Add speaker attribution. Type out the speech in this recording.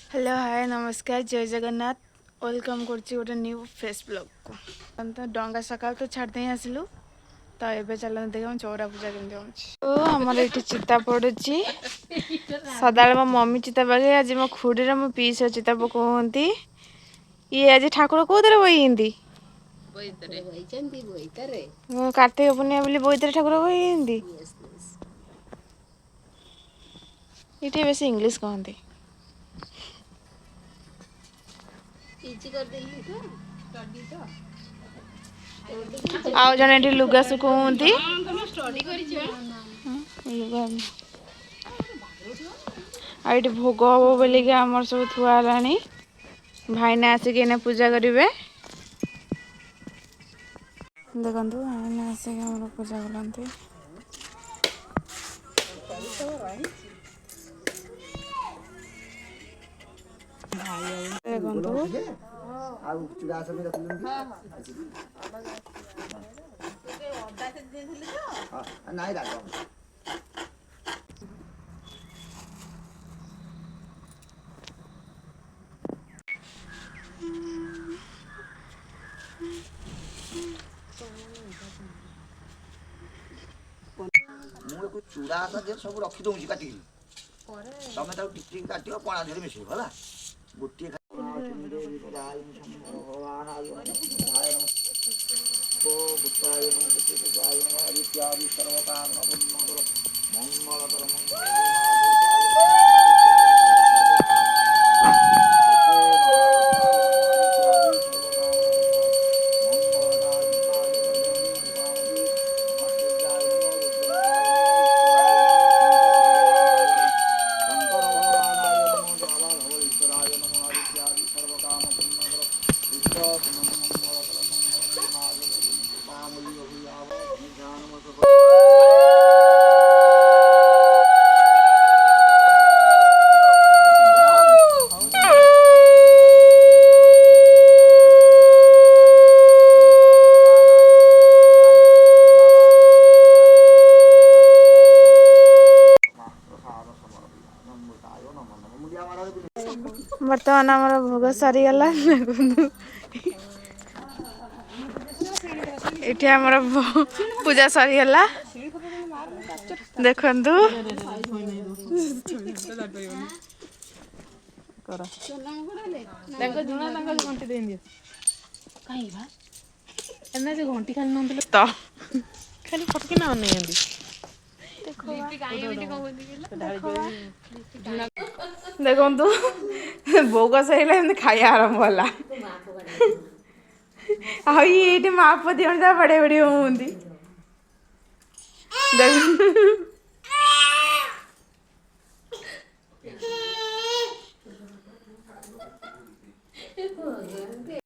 Speaker 1: hello hi नमस्कार जय Jagannath welcome करछि गोटे न्यू फ्रेश ब्लॉग को तो डंगा सकाल तो छाड़ते ही आसलु तो ये चलते देखा चौरा पूजा केमती हो तो आमर ये चिता पड़ी सदा मो मम्मी चिता पके आज मो खुड़ी मो पीस चिता पकाती ये आज ठाकुर कौन बही कार्तिक पूर्णिमा बोली बोईतर ठाकुर बही ये बेस इंग्लीश कहते आउ जन ये लुगा सुखुंती आइट भोग हम बोलिक आमर सब थुआला भाईना आसिक पूजा करेंगे देखु भाईना आसिक पूजा करते
Speaker 2: चूड़ा सब रखी दूँ काटिक तमें टिक काट पणा देर मिस है गोटे बर्तमान आम भोग सरीगला ये आमर पूजा सरीगला देखु
Speaker 3: घंटी खाली
Speaker 1: तो
Speaker 3: खाली फटकी ना
Speaker 1: देखु भोग सर खाया आरंभ है ये माप दिखा बड़े बड़े होती देख